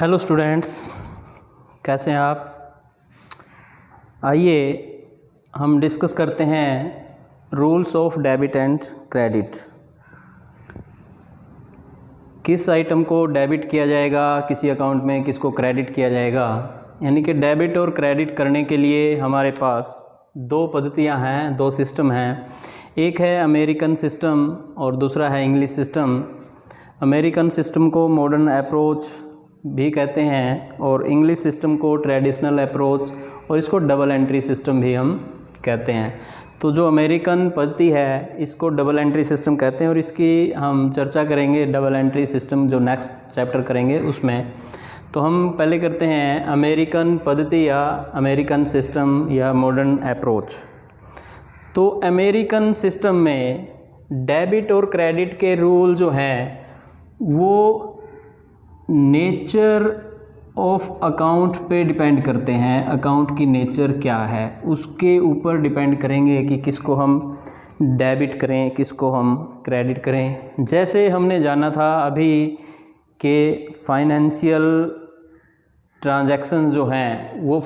Hello students, कैसे हैं आप। आइए हम डिस्कस करते हैं rules of debit and credit. किस आइटम को डेबिट किया जाएगा किसी अकाउंट में, किसको क्रेडिट किया जाएगा। यानी कि डेबिट और क्रेडिट करने के लिए हमारे पास दो पद्धतियां हैं, दो सिस्टम हैं। एक है अमेरिकन सिस्टम और दूसरा है इंग्लिश सिस्टम। अमेरिकन सिस्टम को मॉडर्न अप्रोच भी कहते हैं और इंग्लिश सिस्टम को ट्रेडिशनल अप्रोच और इसको डबल एंट्री सिस्टम भी हम कहते हैं। तो जो अमेरिकन पद्धति है इसको डबल एंट्री सिस्टम कहते हैं और इसकी हम चर्चा करेंगे डबल एंट्री सिस्टम जो नेक्स्ट चैप्टर करेंगे उसमें। तो हम पहले करते हैं अमेरिकन पद्धति या अमेरिकन सिस्टम या मॉडर्न अप्रोच। तो अमेरिकन सिस्टम में डेबिट और क्रेडिट के रूल जो हैं वो नेचर ऑफ अकाउंट पे डिपेंड करते हैं। अकाउंट की नेचर क्या है उसके ऊपर डिपेंड करेंगे कि किसको हम डेबिट करें किसको हम क्रेडिट करें। जैसे हमने जाना था अभी कि फाइनेंशियल ट्रांजैक्शन जो हैं वो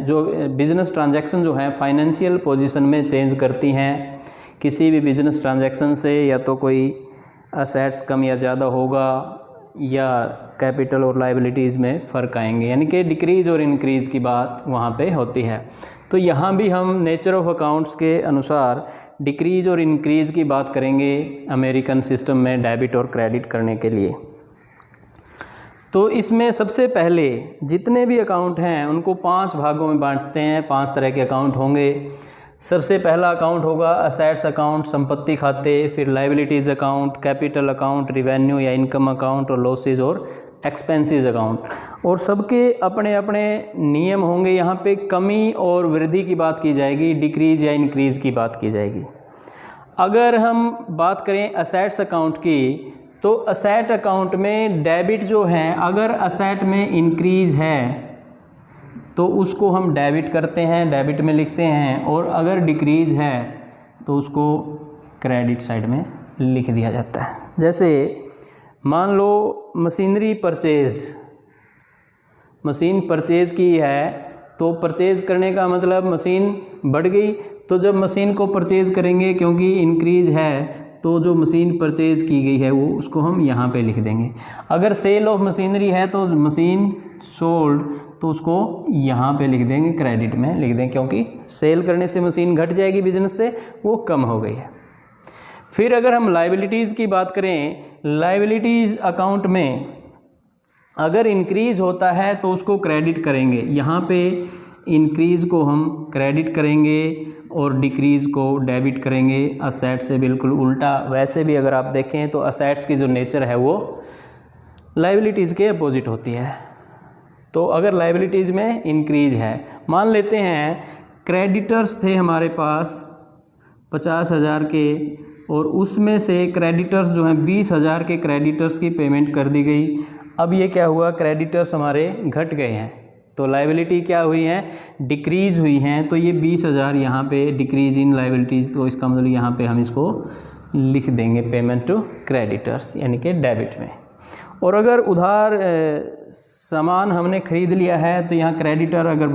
जो बिज़नेस ट्रांजैक्शन जो हैं फाइनेंशियल पोजीशन में चेंज करती हैं। किसी भी बिज़नेस ट्रांजैक्शन से या तो कोई असेट्स कम या ज़्यादा होगा या कैपिटल और लायबिलिटीज़ में फ़र्क आएंगे, यानी कि डिक्रीज़ और इंक्रीज़ की बात वहाँ पे होती है। तो यहाँ भी हम नेचर ऑफ अकाउंट्स के अनुसार डिक्रीज़ और इंक्रीज़ की बात करेंगे अमेरिकन सिस्टम में डेबिट और क्रेडिट करने के लिए। तो इसमें सबसे पहले जितने भी अकाउंट हैं उनको 5 भागों में बांटते हैं। 5 तरह के अकाउंट होंगे। सबसे पहला अकाउंट होगा असेट्स अकाउंट, संपत्ति खाते, फिर liabilities account, capital account, revenue या इनकम अकाउंट और लॉसेज और एक्सपेंसेस अकाउंट। और सबके अपने अपने नियम होंगे। यहाँ पे कमी और वृद्धि की बात की जाएगी, डिक्रीज़ या इंक्रीज़ की बात की जाएगी। अगर हम बात करें असेट्स अकाउंट की तो असेट अकाउंट में डेबिट जो है, अगर असेट में इंक्रीज़ है तो उसको हम डेबिट करते हैं, डेबिट में लिखते हैं, और अगर डिक्रीज़ है तो उसको क्रेडिट साइड में लिख दिया जाता है। जैसे मान लो मशीनरी परचेज्ड, मशीन परचेज़ की है तो परचेज़ करने का मतलब मशीन बढ़ गई। तो जब मशीन को परचेज़ करेंगे क्योंकि इंक्रीज़ है तो जो मशीन परचेज़ की गई है वो उसको हम यहाँ पे लिख देंगे। अगर सेल ऑफ मशीनरी है तो मशीन सोल्ड तो उसको यहाँ पे लिख देंगे, क्रेडिट में लिख देंगे, क्योंकि सेल करने से मशीन घट जाएगी बिजनेस से, वो कम हो गई है। फिर अगर हम लायबिलिटीज़ की बात करें, लायबिलिटीज़ अकाउंट में अगर इंक्रीज़ होता है तो उसको क्रेडिट करेंगे। यहाँ पे इंक्रीज़ को हम क्रेडिट करेंगे और डिक्रीज़ को डेबिट करेंगे। असेट से बिल्कुल उल्टा। वैसे भी अगर आप देखें तो असेट्स की जो नेचर है वो लायबिलिटीज़ के अपोजिट होती है। तो अगर लायबिलिटीज़ में इंक्रीज़ है, मान लेते हैं क्रेडिटर्स थे हमारे पास 50,000 के और उसमें से क्रेडिटर्स जो हैं 20,000 के क्रेडिटर्स की पेमेंट कर दी गई। अब ये क्या हुआ, क्रेडिटर्स हमारे घट गए हैं तो लायबिलिटी क्या हुई है, डिक्रीज़ हुई हैं। तो ये 20,000 यहाँ पे डिक्रीज़ इन लायबिलिटीज़, तो इसका मतलब यहाँ पे हम इसको लिख देंगे पेमेंट टू क्रेडिटर्स यानी कि डेबिट में। और अगर उधार सामान हमने ख़रीद लिया है तो यहाँ क्रेडिटर, अगर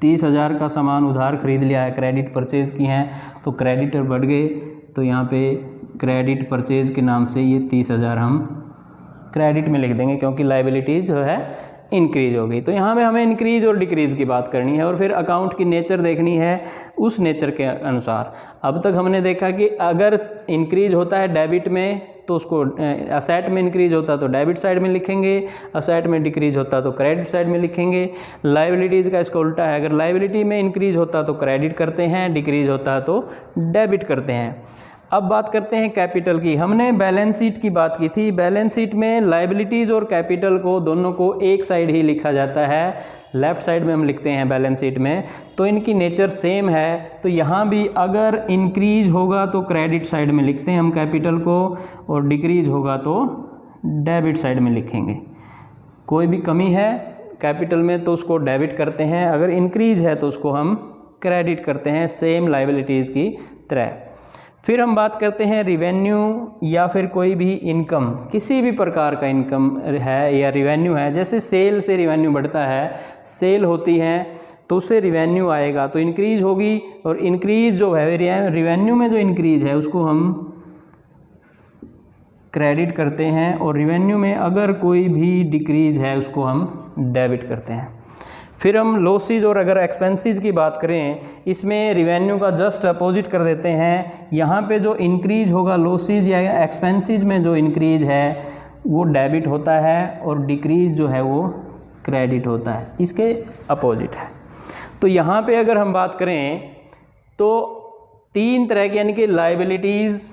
30,000 का सामान उधार ख़रीद लिया है, क्रेडिट परचेज़ की हैं तो क्रेडिटर बढ़ गए। तो यहाँ पे क्रेडिट परचेज़ के नाम से ये 30,000 हम क्रेडिट में लिख देंगे क्योंकि लायबिलिटीज़ जो है इंक्रीज़ हो गई। तो यहाँ में हमें इंक्रीज़ और डिक्रीज़ की बात करनी है और फिर अकाउंट की नेचर देखनी है उस नेचर के अनुसार। अब तक हमने देखा कि अगर इंक्रीज़ होता है डेबिट में तो उसको असेट में इंक्रीज़ होता तो डेबिट साइड में लिखेंगे, असेट में डिक्रीज़ होता तो क्रेडिट साइड में लिखेंगे। लायबिलिटीज़ का इसका उल्टा है, अगर लायबिलिटी में इंक्रीज़ होता तो क्रेडिट करते हैं, डिक्रीज़ होता तो डेबिट करते हैं। अब बात करते हैं कैपिटल की। हमने बैलेंस शीट की बात की थी। बैलेंस शीट में लायबिलिटीज़ और कैपिटल को दोनों को एक साइड ही लिखा जाता है, लेफ़्ट साइड में हम लिखते हैं बैलेंस शीट में। तो इनकी नेचर सेम है। तो यहाँ भी अगर इंक्रीज़ होगा तो क्रेडिट साइड में लिखते हैं हम कैपिटल को और डिक्रीज़ होगा तो डेबिट साइड में लिखेंगे। कोई भी कमी है कैपिटल में तो उसको डेबिट करते हैं, अगर इंक्रीज़ है तो उसको हम क्रेडिट करते हैं, सेम लायबिलिटीज़ की तरह। फिर हम बात करते हैं रिवेन्यू या फिर कोई भी इनकम, किसी भी प्रकार का इनकम है या रिवेन्यू है, जैसे सेल से रिवेन्यू बढ़ता है, सेल होती है तो उससे रिवेन्यू आएगा तो इंक्रीज होगी, और इंक्रीज जो है रिवेन्यू में जो इंक्रीज है उसको हम क्रेडिट करते हैं, और रिवेन्यू में अगर कोई भी डिक्रीज है उसको हम डेबिट करते हैं। फिर हम लॉसेज और अगर एक्सपेंसेस की बात करें, इसमें रिवेन्यू का जस्ट अपोजिट कर देते हैं। यहाँ पे जो इंक्रीज होगा लॉसेज या एक्सपेंसेस में जो इंक्रीज है वो डेबिट होता है, और डिक्रीज जो है वो क्रेडिट होता है, इसके अपोजिट है। तो यहाँ पे अगर हम बात करें तो 3 तरह के यानी कि लायबिलिटीज़,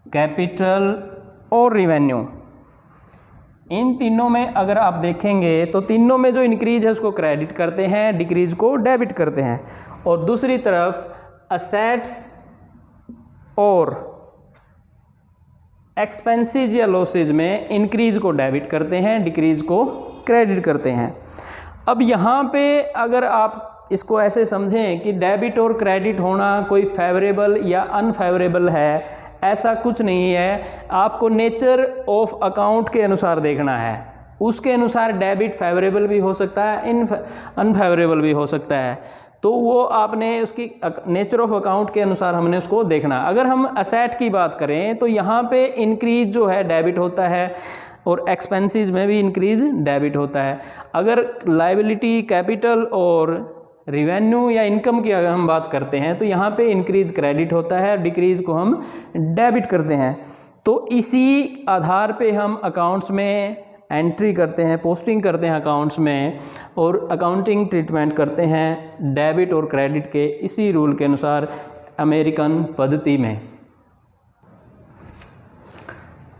कैपिटल और रिवेन्यू, इन तीनों में अगर आप देखेंगे तो तीनों में जो इंक्रीज है उसको क्रेडिट करते हैं, डिक्रीज को डेबिट करते हैं, और दूसरी तरफ असेट्स और एक्सपेंसेस या लॉसेज में इंक्रीज को डेबिट करते हैं, डिक्रीज को क्रेडिट करते हैं। अब यहाँ पे अगर आप इसको ऐसे समझें कि डेबिट और क्रेडिट होना कोई फेवरेबल या अनफेवरेबल है, ऐसा कुछ नहीं है। आपको नेचर ऑफ अकाउंट के अनुसार देखना है, उसके अनुसार डेबिट फेवरेबल भी हो सकता है, अनफेवरेबल भी हो सकता है, तो वो आपने उसकी नेचर ऑफ अकाउंट के अनुसार हमने उसको देखना। अगर हम असेट की बात करें तो यहाँ पे इंक्रीज जो है डेबिट होता है, और एक्सपेंसेस में भी इंक्रीज डेबिट होता है। अगर लायबिलिटी, कैपिटल और रिवेन्यू या इनकम की अगर हम बात करते हैं तो यहाँ पे इंक्रीज क्रेडिट होता है, डिक्रीज को हम डेबिट करते हैं। तो इसी आधार पे हम अकाउंट्स में एंट्री करते हैं, पोस्टिंग करते हैं अकाउंट्स में, और अकाउंटिंग ट्रीटमेंट करते हैं डेबिट और क्रेडिट के इसी रूल के अनुसार अमेरिकन पद्धति में।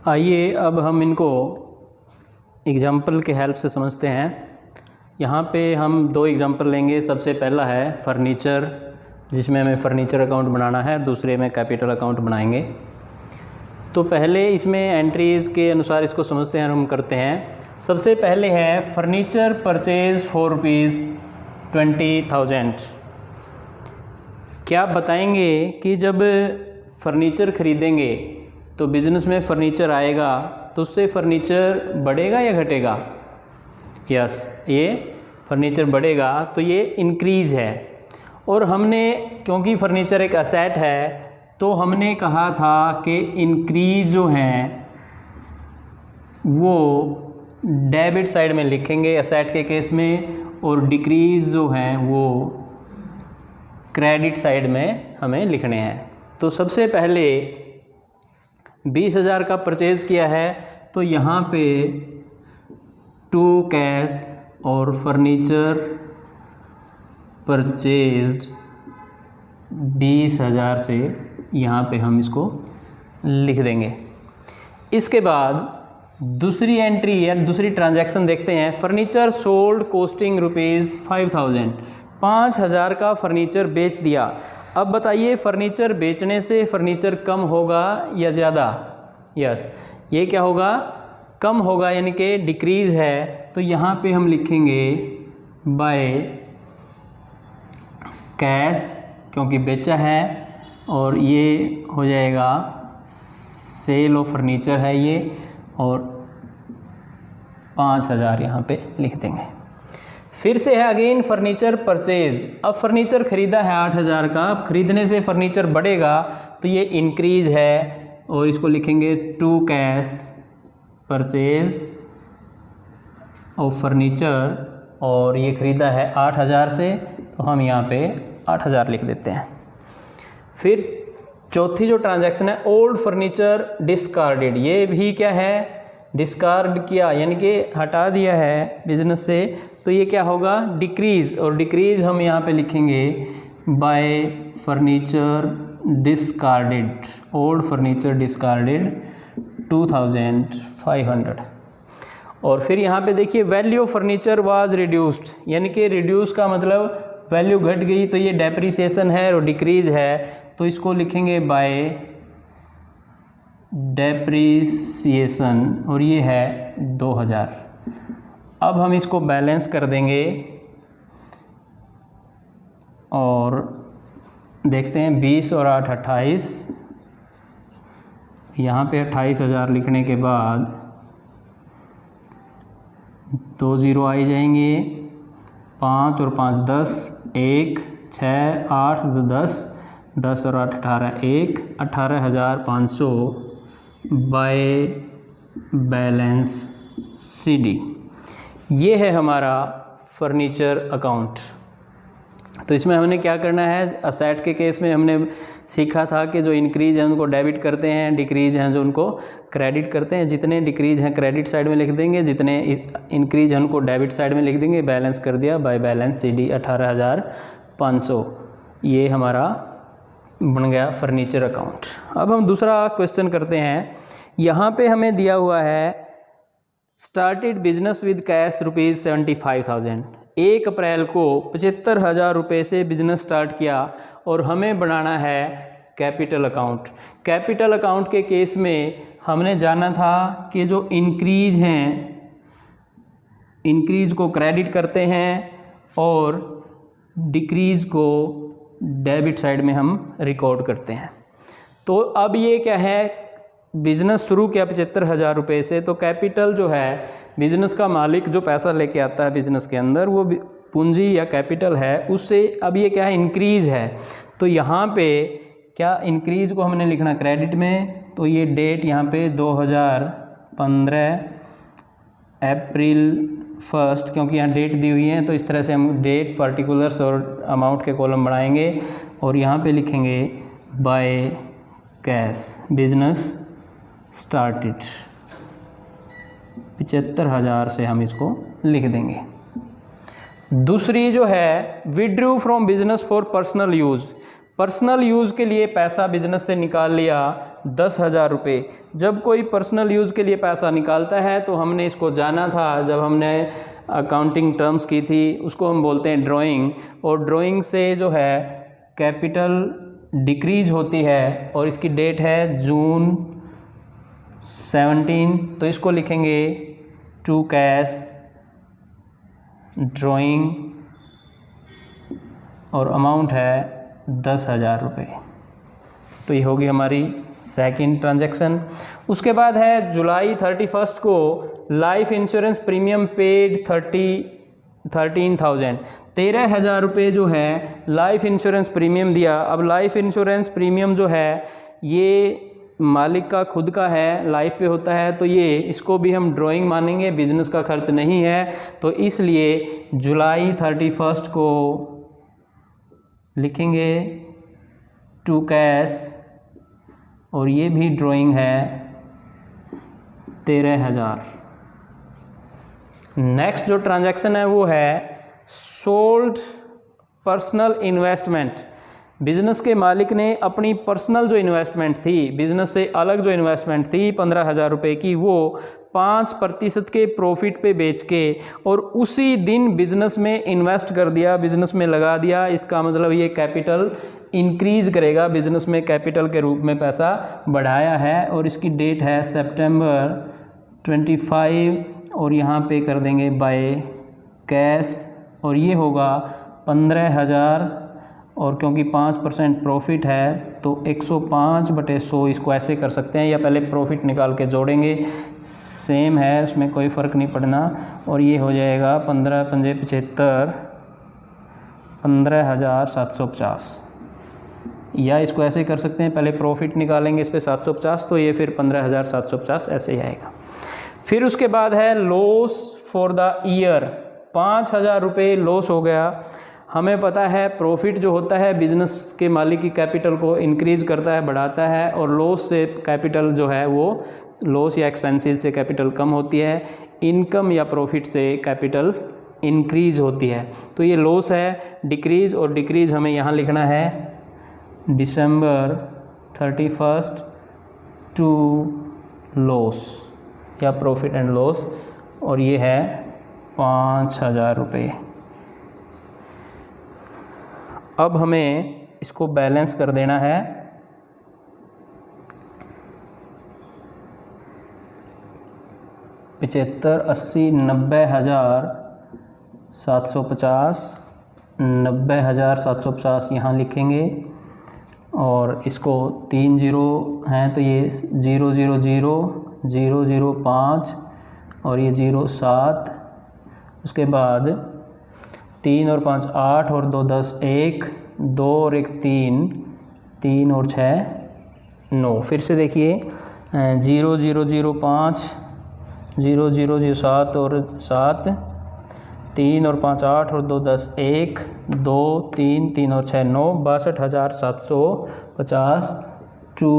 आइए अब हम इनको एग्जाम्पल के हेल्प से समझते हैं। यहाँ पे हम 2 एग्जाम्पल लेंगे। सबसे पहला है फर्नीचर, जिसमें हमें फर्नीचर अकाउंट बनाना है, दूसरे में कैपिटल अकाउंट बनाएंगे। तो पहले इसमें एंट्रीज़ के अनुसार इसको समझते हैं और हम करते हैं। सबसे पहले है फर्नीचर परचेज फॉर ₹20,000। क्या आप बताएंगे कि जब फर्नीचर ख़रीदेंगे तो बिज़नेस में फ़र्नीचर आएगा तो उससे फ़र्नीचर बढ़ेगा या घटेगा? यस, ये फर्नीचर बढ़ेगा, तो ये इंक्रीज़ है। और हमने क्योंकि फ़र्नीचर एक असेट है तो हमने कहा था कि इंक्रीज जो हैं वो डेबिट साइड में लिखेंगे असेट के केस में, और डिक्रीज जो हैं वो क्रेडिट साइड में हमें लिखने हैं। तो सबसे पहले 20,000 का परचेज़ किया है तो यहाँ पे टू कैश और फर्नीचर परचेज्ड 20,000 से यहाँ पे हम इसको लिख देंगे। इसके बाद दूसरी एंट्री या दूसरी ट्रांजैक्शन देखते हैं। फर्नीचर सोल्ड कोस्टिंग ₹5,000, 5,000 का फर्नीचर बेच दिया। अब बताइए फर्नीचर बेचने से फर्नीचर कम होगा या ज़्यादा? यस, ये क्या होगा? कम होगा, यानी कि डिक्रीज़ है। तो यहाँ पे हम लिखेंगे बाय कैश, क्योंकि बेचा है, और ये हो जाएगा सेल ऑफ फर्नीचर है ये, और 5,000 यहाँ पे लिख देंगे। फिर से है अगेन फर्नीचर परचेज्ड। अब फर्नीचर ख़रीदा है 8,000 का, अब ख़रीदने से फर्नीचर बढ़ेगा तो ये इंक्रीज है, और इसको लिखेंगे to cash purchase of furniture, और ये ख़रीदा है 8,000 से, तो हम यहाँ पे 8,000 लिख देते हैं। फिर चौथी जो ट्रांजैक्शन है ओल्ड फर्नीचर डिस्कार्डेड, ये भी क्या है? डिस्कार्ड किया, यानी कि हटा दिया है बिजनेस से, तो ये क्या होगा? डिक्रीज़, और डिक्रीज़ हम यहाँ पे लिखेंगे bye furniture discarded, old furniture discarded 2,500। और फिर यहाँ पे देखिए value of furniture was reduced, यानी कि रिड्यूस का मतलब वैल्यू घट गई, तो ये डेप्रिसिएशन है और डिक्रीज है, तो इसको लिखेंगे बाय डेप्रिसिएशन, और ये है 2,000। अब हम इसको बैलेंस कर देंगे, और देखते हैं 20 और 8 28, यहाँ पे 28,000 लिखने के बाद 2 0 आई जाएंगे, 5 और 5 10, 1 6 8 2 10, 10 और 8 18, 18,500 बाय बैलेंस CD। ये है हमारा फर्नीचर अकाउंट। तो इसमें हमने क्या करना है, असेट के केस में हमने सीखा था कि जो इंक्रीज हैं उनको डेबिट करते हैं, डिक्रीज हैं जो उनको क्रेडिट करते हैं। जितने डिक्रीज हैं क्रेडिट साइड में लिख देंगे, जितने इंक्रीज हैं उनको डेबिट साइड में लिख देंगे। बैलेंस कर दिया बाय बैलेंस CD 18,500। ये हमारा बन गया फर्नीचर अकाउंट। अब हम दूसरा क्वेश्चन करते हैं। यहाँ पे हमें दिया हुआ है स्टार्टेड बिजनेस विद कैश ₹75,000। 1 अप्रैल को 75,000 रुपये से बिजनेस स्टार्ट किया और हमें बनाना है कैपिटल अकाउंट। कैपिटल अकाउंट के केस में हमने जाना था कि जो इंक्रीज हैं, इंक्रीज को क्रेडिट करते हैं और डिक्रीज को डेबिट साइड में हम रिकॉर्ड करते हैं। तो अब ये क्या है, बिजनेस शुरू किया 75,000 रुपये से, तो कैपिटल जो है बिजनेस का मालिक जो पैसा लेके आता है बिजनेस के अंदर, वो पूंजी या कैपिटल है, उससे अब ये क्या है, इंक्रीज है। तो यहाँ पे क्या इंक्रीज को हमने लिखना क्रेडिट में, तो ये डेट यहाँ पे 2015 अप्रैल 1, क्योंकि यहाँ डेट दी हुई है तो इस तरह से हम डेट, पर्टिकुलर्स और अमाउंट के कॉलम बनाएंगे और यहाँ पे लिखेंगे बाय कैश बिजनेस स्टार्टेड। 75,000 से हम इसको लिख देंगे। दूसरी जो है withdrew from business for personal use. Personal use के लिए पैसा बिजनेस से निकाल लिया 10,000 रुपये। जब कोई पर्सनल यूज़ के लिए पैसा निकालता है तो हमने इसको जाना था, जब हमने अकाउंटिंग टर्म्स की थी उसको हम बोलते हैं ड्राइंग, और ड्राइंग से जो है कैपिटल डिक्रीज होती है और इसकी डेट है जून 17, तो इसको लिखेंगे टू कैश ड्राइंग और अमाउंट है 10,000 रुपये। तो ये होगी हमारी सेकंड ट्रांजैक्शन। उसके बाद है जुलाई 31 को लाइफ इंश्योरेंस प्रीमियम पेड 13,000। 13,000 रुपये जो है लाइफ इंश्योरेंस प्रीमियम दिया। अब लाइफ इंश्योरेंस प्रीमियम जो है ये मालिक का खुद का है, लाइफ पे होता है, तो ये इसको भी हम ड्राइंग मानेंगे, बिजनेस का खर्च नहीं है। तो इसलिए जुलाई 31 को लिखेंगे टू कैश और ये भी ड्राइंग है 13,000। नेक्स्ट जो ट्रांजैक्शन है वो है सोल्ड पर्सनल इन्वेस्टमेंट। बिजनेस के मालिक ने अपनी पर्सनल जो इन्वेस्टमेंट थी, बिजनेस से अलग जो इन्वेस्टमेंट थी 15,000 रुपये की, वो 5% के प्रॉफिट पे बेच के और उसी दिन बिजनेस में इन्वेस्ट कर दिया, बिजनेस में लगा दिया। इसका मतलब ये कैपिटल इंक्रीज करेगा, बिजनेस में कैपिटल के रूप में पैसा बढ़ाया है और इसकी डेट है सितंबर 25 और यहाँ पे कर देंगे बाय कैश और ये होगा 15,000 और क्योंकि 5% प्रॉफिट है तो 105/100 इसको ऐसे कर सकते हैं, या पहले प्रॉफिट निकाल के जोड़ेंगे, सेम है, उसमें कोई फ़र्क नहीं पड़ना। और ये हो जाएगा 15 पंजे 75, 15,750। या इसको ऐसे कर सकते हैं, पहले प्रॉफिट निकालेंगे इस पर 750, तो ये फिर 15,750 ऐसे ही आएगा। फिर उसके बाद है लॉस फॉर द ईयर। 5,000 रुपये लॉस हो गया। हमें पता है प्रॉफिट जो होता है बिजनेस के मालिक की कैपिटल को इंक्रीज़ करता है, बढ़ाता है, और लॉस से कैपिटल जो है वो लॉस या एक्सपेंसेस से कैपिटल कम होती है, इनकम या प्रॉफिट से कैपिटल इंक्रीज होती है। तो ये लॉस है, डिक्रीज़, और डिक्रीज़ हमें यहाँ लिखना है दिसंबर 31 टू लॉस या प्रॉफिट एंड लॉस, और ये है 5,000 रुपये। अब हमें इसको बैलेंस कर देना है। पचहत्तर 80 90,750, 90,750 यहाँ लिखेंगे और इसको 3 जीरो हैं तो ये 0 0 0 0 0 5 और ये 0 7, उसके बाद 3 और 5 8 और 2 10 1, 2 और 1 3, 3 और 6 9। फिर से देखिए 0 0 0 5, 0 0 0 7 और 7, 3 और 5 8 और 2 10 1, 2 3 3 और 6 9, 62,750 टू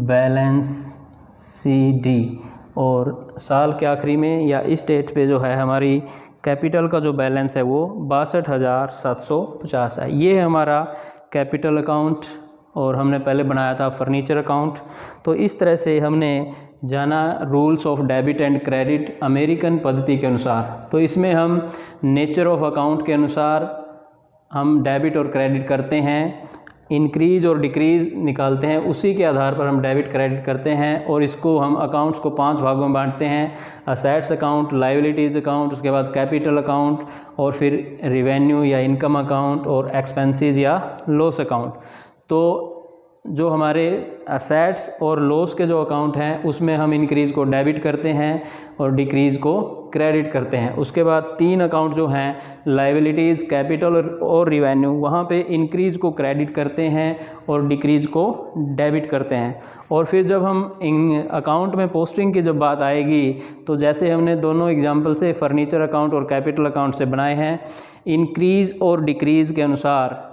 बैलेंस CD। और साल के आखिरी में या इस डेट पे जो है हमारी कैपिटल का जो बैलेंस है वो 62,750 है। ये है हमारा कैपिटल अकाउंट और हमने पहले बनाया था फर्नीचर अकाउंट। तो इस तरह से हमने जाना rules of debit and credit American पद्धति के अनुसार। तो इसमें हम नेचर ऑफ अकाउंट के अनुसार हम डेबिट और क्रेडिट करते हैं, इंक्रीज और डिक्रीज़ निकालते हैं, उसी के आधार पर हम डेबिट क्रेडिट करते हैं। और इसको हम अकाउंट्स को 5 भागों में बांटते हैं, असेट्स अकाउंट, लायबिलिटीज़ अकाउंट, उसके बाद कैपिटल अकाउंट और फिर रिवेन्यू या इनकम अकाउंट और एक्सपेंसेस या लॉस अकाउंट। तो जो हमारे असेट्स और लॉस के जो अकाउंट हैं उसमें हम इंक्रीज़ को डेबिट करते हैं और डिक्रीज़ को क्रेडिट करते हैं। उसके बाद 3 अकाउंट जो हैं लायबिलिटीज़, कैपिटल और रिवेन्यू, वहाँ पे इंक्रीज़ को क्रेडिट करते हैं और डिक्रीज़ को डेबिट करते हैं। और फिर जब हम इन अकाउंट में पोस्टिंग की जब बात आएगी तो जैसे हमने दोनों एग्जांपल से फर्नीचर अकाउंट और कैपिटल अकाउंट से बनाए हैं, इंक्रीज़ और डिक्रीज़ के अनुसार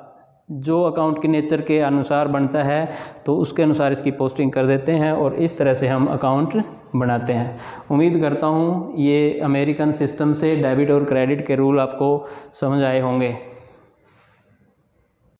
जो अकाउंट के नेचर के अनुसार बनता है तो उसके अनुसार इसकी पोस्टिंग कर देते हैं और इस तरह से हम अकाउंट बनाते हैं। उम्मीद करता हूँ ये अमेरिकन सिस्टम से डेबिट और क्रेडिट के रूल आपको समझ आए होंगे।